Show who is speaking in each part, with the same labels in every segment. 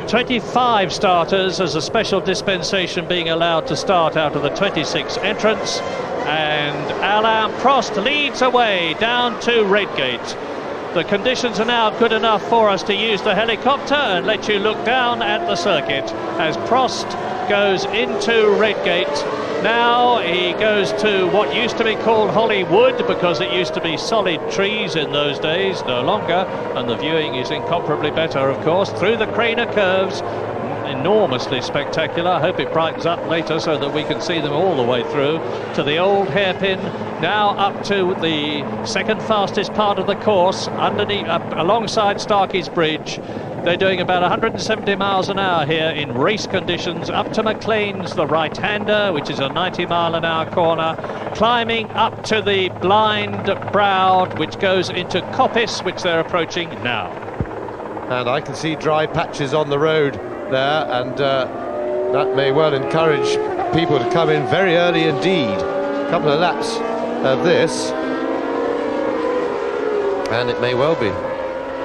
Speaker 1: 25 starters as a special dispensation being allowed to start out of the 26 entrants, and Alain Prost leads away down to Redgate. The conditions are now good enough for us to use the helicopter and let you look down at the circuit as Prost goes into Redgate. Now he goes to what used to be called Hollywood because it used to be solid trees in those days, no longer, and the viewing is incomparably better, of course, through the Craner curves. Enormously spectacular. I hope it brightens up later so that we can see them all the way through to the old hairpin, now up to the second fastest part of the course underneath, alongside Starkey's Bridge. They're doing about 170 miles an hour here in race conditions, up to McLean's, the right-hander, which is a 90-mile-an-hour corner, climbing up to the blind brow, which goes into Coppice, which they're approaching now.
Speaker 2: And I can see dry patches on the road there, and that may well encourage people to come in very early indeed. A couple of laps of this, and it may well be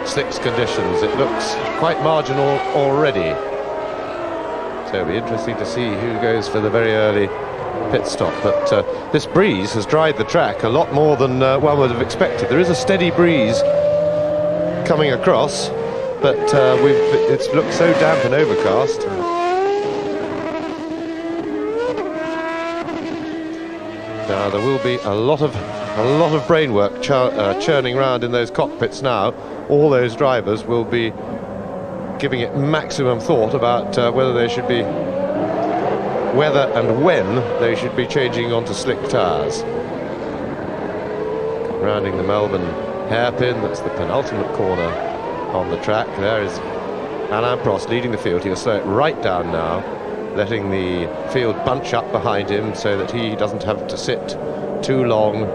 Speaker 2: slicks conditions. It looks quite marginal already, so it'll be interesting to see who goes for the very early pit stop. But this breeze has dried the track a lot more than one would have expected. There is a steady breeze coming across, but it's looked so damp and overcast. Now there will be a lot of brain work churning around in those cockpits now. All those drivers will be giving it maximum thought about whether and when they should be changing onto slick tyres. Rounding the Melbourne hairpin, that's the penultimate corner on the track. There is Alain Prost leading the field. He'll slow it right down now, letting the field bunch up behind him so that he doesn't have to sit too long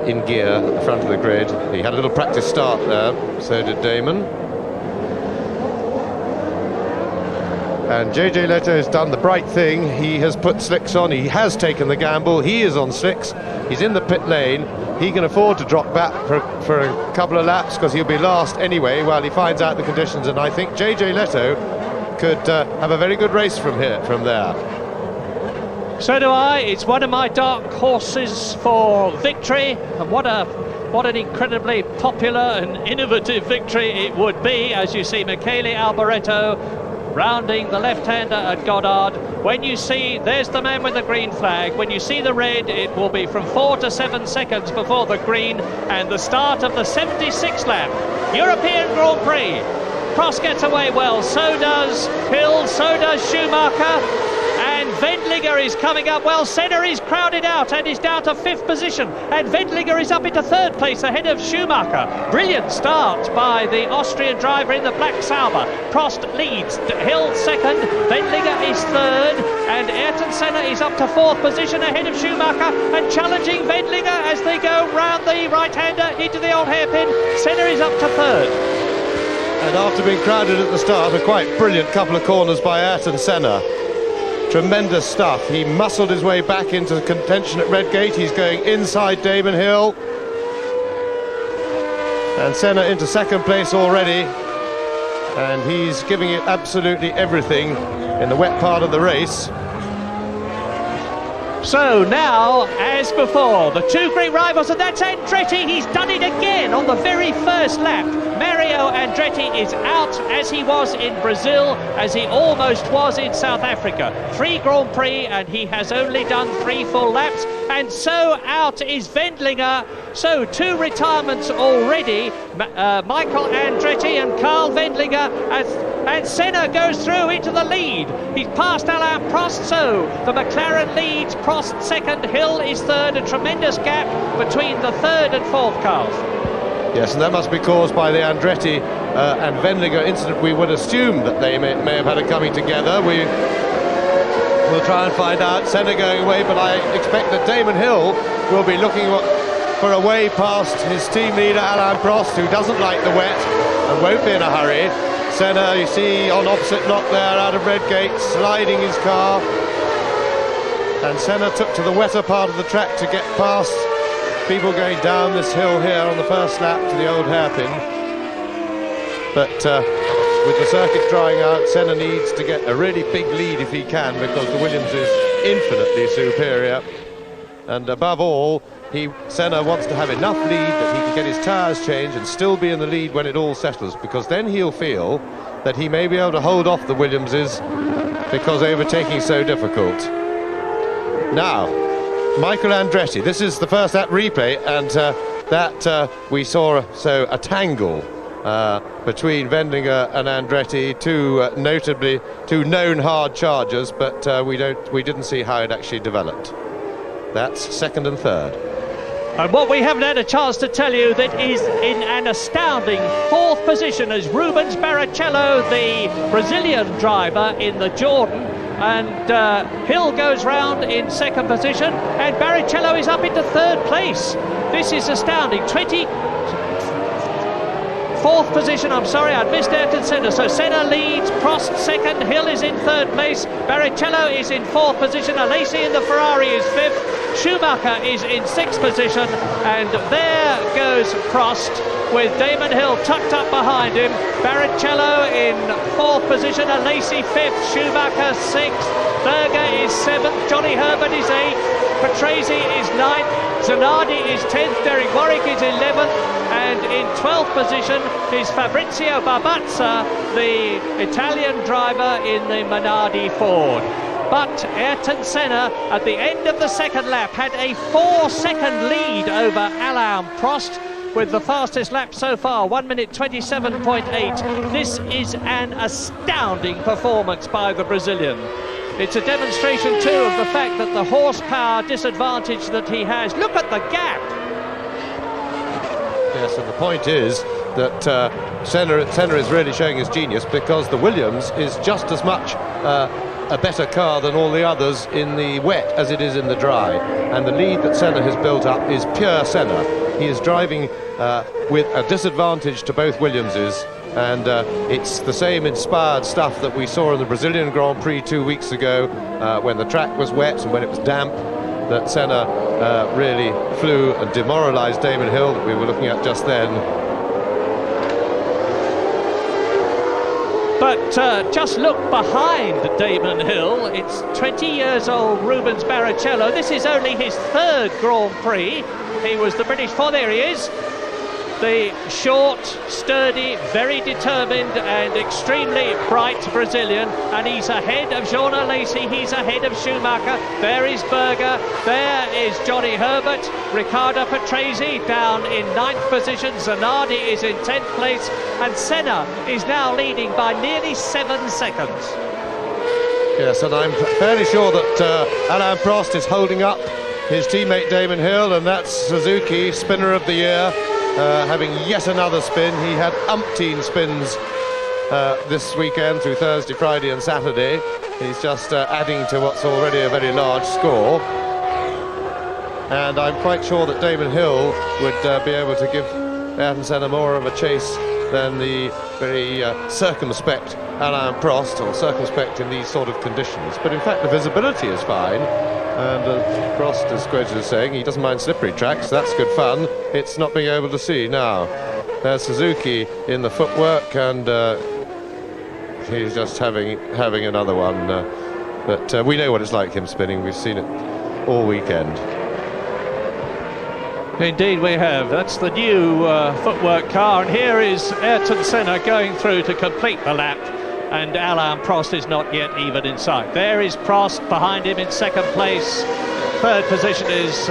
Speaker 2: in gear at the front of the grid. He had a little practice start there, so did Damon. And JJ Leto has done the bright thing. He has put slicks on. He has taken the gamble. He is on slicks. He's in the pit lane. He can afford to drop back for a couple of laps because he'll be last anyway while he finds out the conditions. And I think JJ Leto could have a very good race from there.
Speaker 1: So do I. It's one of my dark horses for victory, and what an incredibly popular and innovative victory it would be, as you see Michele Alboreto rounding the left-hander at Goddard. When you see, there's the man with the green flag. When you see the red, it will be from 4 to 7 seconds before the green, and the start of the 76th lap European Grand Prix. Prost gets away well, so does Hill, so does Schumacher, and Wendlinger is coming up well. Senna is crowded out and is down to 5th position, and Wendlinger is up into 3rd place ahead of Schumacher. Brilliant start by the Austrian driver in the black Sauber. Prost leads, Hill 2nd, Wendlinger is 3rd, and Ayrton Senna is up to 4th position ahead of Schumacher and challenging Wendlinger as they go round the right-hander into the old hairpin. Senna is up to 3rd.
Speaker 2: And after being crowded at the start, a quite brilliant couple of corners by Ayrton Senna. Tremendous stuff. He muscled his way back into the contention at Redgate. He's going inside Damon Hill. And Senna into 2nd place already. And he's giving it absolutely everything in the wet part of the race.
Speaker 1: So now, as before, the two great rivals, and that's Andretti. He's done it again on the very first lap. Mario Andretti is out, as he was in Brazil, as he almost was in South Africa. 3 Grand Prix, and he has only done 3 full laps, and so out is Wendlinger. So 2 retirements already, Michael Andretti and Carl Wendlinger, and Senna goes through into the lead. He's passed Alain Prost, so the McLaren leads, Prost 2nd, Hill is 3rd, a tremendous gap between the 3rd and 4th cars.
Speaker 2: Yes, and that must be caused by the Andretti and Wendlinger incident. We would assume that they may have had a coming together. We'll try and find out. Senna going away, but I expect that Damon Hill will be looking for a way past his team leader Alain Prost, who doesn't like the wet and won't be in a hurry. Senna, you see, on opposite block there out of Redgate, sliding his car. And Senna took to the wetter part of the track to get past people going down this hill here on the first lap to the old hairpin. But with the circuit drying out, Senna needs to get a really big lead if he can, because the Williams is infinitely superior. And above all, Senna wants to have enough lead that he can get his tyres changed and still be in the lead when it all settles, because then he'll feel that he may be able to hold off the Williamses because overtaking is so difficult. Now, Michael Andretti, this is the first lap replay, and that we saw a tangle between Vendinger and Andretti, two known hard chargers, but we didn't see how it actually developed. That's second and third.
Speaker 1: And what we haven't had a chance to tell you, that is in an astounding fourth position as Rubens Barrichello, the Brazilian driver in the Jordan, and Hill goes round in second position, and Barrichello is up into third place. This is astounding. Fourth position, I'm sorry, I'd missed Ayrton Senna. So Senna leads, Prost second, Hill is in third place, Barrichello is in fourth position, Alesi in the Ferrari is fifth, Schumacher is in sixth position, and there goes Prost with Damon Hill tucked up behind him. Barrichello in fourth position, Alesi fifth, Schumacher sixth, Berger is seventh, Johnny Herbert is eighth, Patrese is ninth, Zanardi is 10th, Derek Warwick is 11th, and in 12th position is Fabrizio Barbazza, the Italian driver in the Minardi Ford. But Ayrton Senna, at the end of the second lap, had a 4-second lead over Alain Prost, with the fastest lap so far, 1 minute 27.8. This is an astounding performance by the Brazilian. It's a demonstration too of the fact that the horsepower disadvantage that he has. Look at the gap.
Speaker 2: Yes, and the point is that Senna is really showing his genius, because the Williams is just as much a better car than all the others in the wet as it is in the dry. And the lead that Senna has built up is pure Senna. He is driving with a disadvantage to both Williamses. And it's the same inspired stuff that we saw in the Brazilian Grand Prix 2 weeks ago, when the track was wet and when it was damp, that Senna really flew and demoralised Damon Hill, that we were looking at just then.
Speaker 1: But just look behind Damon Hill. It's 20 years old Rubens Barrichello. This is only his third Grand Prix. He was the British there he is. The short, sturdy, very determined and extremely bright Brazilian, and he's ahead of Jean Alesi, he's ahead of Schumacher, there is Berger, there is Johnny Herbert, Riccardo Patrese down in 9th position, Zanardi is in 10th place, and Senna is now leading by nearly 7 seconds.
Speaker 2: Yes, and I'm fairly sure that Alain Prost is holding up his teammate Damon Hill, and that's Suzuki, spinner of the year. Having yet another spin. He had umpteen spins this weekend through Thursday, Friday and Saturday. He's just adding to what's already a very large score. And I'm quite sure that Damon Hill would be able to give Ayrton Senna more of a chase than the very circumspect Alain Prost, or circumspect in these sort of conditions. But in fact the visibility is fine. And Prost is quoted as saying he doesn't mind slippery tracks, that's good fun. It's not being able to see now. There's Suzuki in the footwork, and he's just having another one. But we know what it's like, him spinning. We've seen it all weekend.
Speaker 1: Indeed we have. That's the new footwork car, and here is Ayrton Senna going through to complete the lap. And Alain Prost is not yet even in sight. There is Prost behind him in second place. Third position is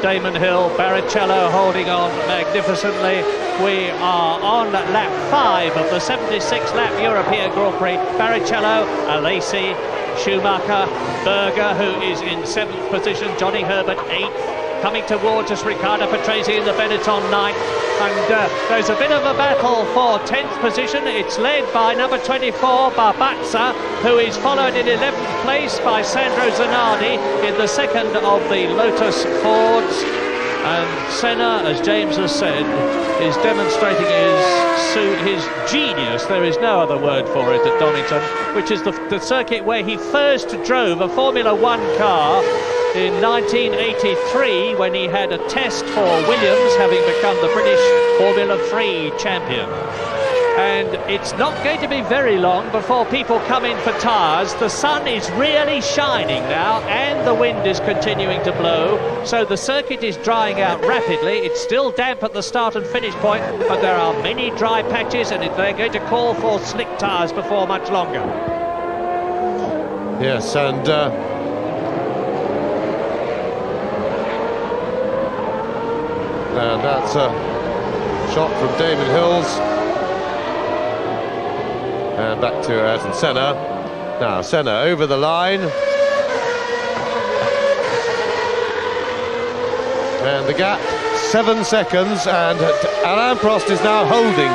Speaker 1: Damon Hill. Barrichello holding on magnificently. We are on lap 5 of the 76th lap European Grand Prix. Barrichello, Alesi, Schumacher, Berger, who is in 7th position, Johnny Herbert 8th. Coming towards us, Riccardo Patrese in the Benetton 9th. And there's a bit of a battle for 10th position. It's led by number 24, Barbazza, who is followed in 11th place by Sandro Zanardi in the second of the Lotus Fords. And Senna, as James has said, is demonstrating his genius. There is no other word for it at Donington, which is the circuit where he first drove a Formula One car in 1983, when he had a test for Williams, having become the British Formula 3 champion. and it's not going to be very long before people come in for tyres. The sun is really shining now, and the wind is continuing to blow, so the circuit is drying out rapidly. It's still damp at the start and finish point, but there are many dry patches, and they're going to call for slick tyres before much longer.
Speaker 2: Yes, and that's a shot from Damon Hills. And back to Ayrton Senna. Now Senna over the line. And the gap, 7 seconds, and Alain Prost is now holding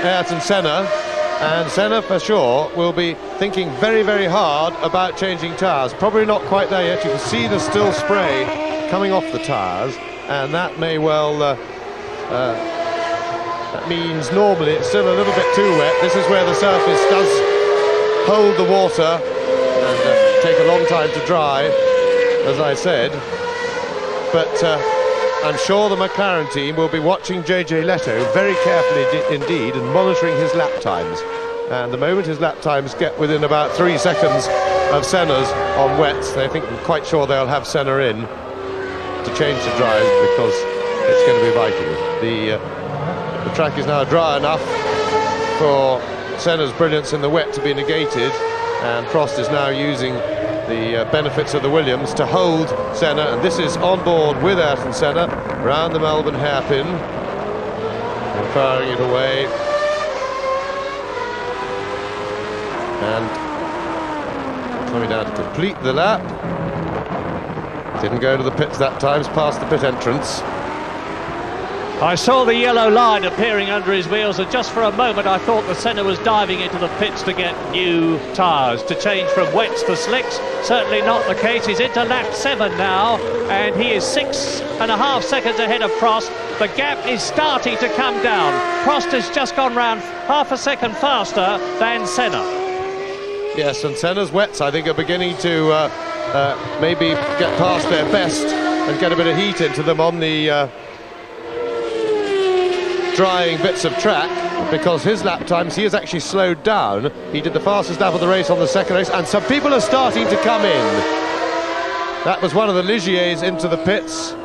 Speaker 2: Ayrton Senna. And Senna, for sure, will be thinking very, very hard about changing tyres. Probably not quite there yet. You can see the still spray coming off the tyres, and that may well... that means normally it's still a little bit too wet. This is where the surface does hold the water and take a long time to dry, as I said. But I'm sure the McLaren team will be watching JJ Leto very carefully indeed and monitoring his lap times. And the moment his lap times get within about 3 seconds of Senna's on wets, they think quite sure they'll have Senna in to change the dries, because it's going to be vital. The track is now dry enough for Senna's brilliance in the wet to be negated, and Prost is now using the benefits of the Williams to hold Senna, and this is on board with Ayrton Senna round the Melbourne hairpin and firing it away, and coming down to complete the lap. Didn't go to the pits that time, past the pit entrance.
Speaker 1: I saw the yellow line appearing under his wheels, and just for a moment I thought that Senna was diving into the pits to get new tyres, to change from wets to slicks. Certainly not the case. He's into lap 7 now, and he is 6.5 seconds ahead of Prost. The gap is starting to come down. Prost has just gone round half a second faster than Senna.
Speaker 2: Yes, and Senna's wets, I think, are beginning to maybe get past their best and get a bit of heat into them on the drying bits of track, because his lap times, he has actually slowed down. He did the fastest lap of the race on the second race, and some people are starting to come in. That was one of the Ligiers into the pits.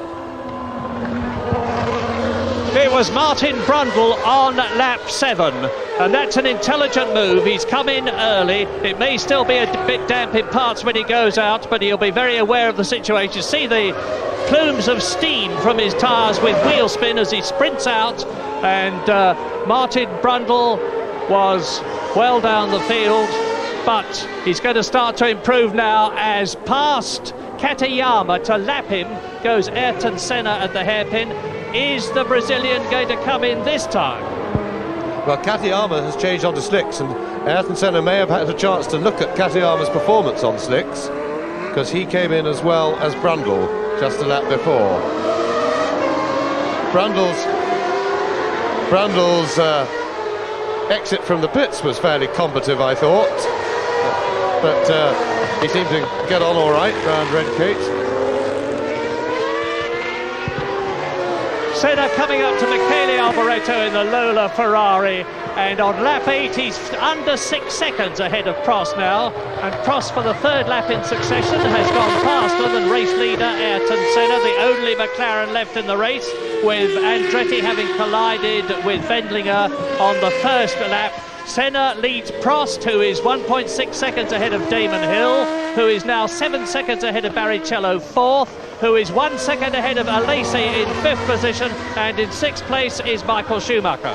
Speaker 1: It was Martin Brundle on lap 7, and that's an intelligent move. He's come in early. It may still be a bit damp in parts when he goes out, but he'll be very aware of the situation. See the plumes of steam from his tyres with wheel spin as he sprints out, and Martin Brundle was well down the field, but he's going to start to improve now, as past Katayama to lap him goes Ayrton Senna at the hairpin. Is the Brazilian going to come in this time?
Speaker 2: Well, Katayama has changed onto slicks, and Ayrton Senna may have had a chance to look at Katayama's performance on slicks, because he came in as well as Brundle just a lap before. Brundle's exit from the pits was fairly combative, I thought, but he seemed to get on all right round Redgate.
Speaker 1: Senna coming up to Michele Alboreto in the Lola Ferrari, and on lap 8 he's under 6 seconds ahead of Prost now, and Prost for the third lap in succession has gone faster than race leader Ayrton Senna, the only McLaren left in the race, with Andretti having collided with Wendlinger on the first lap. Senna leads Prost, who is 1.6 seconds ahead of Damon Hill, who is now 7 seconds ahead of Barrichello, 4th, who is 1 second ahead of Alesi in 5th position, and in 6th place is Michael Schumacher.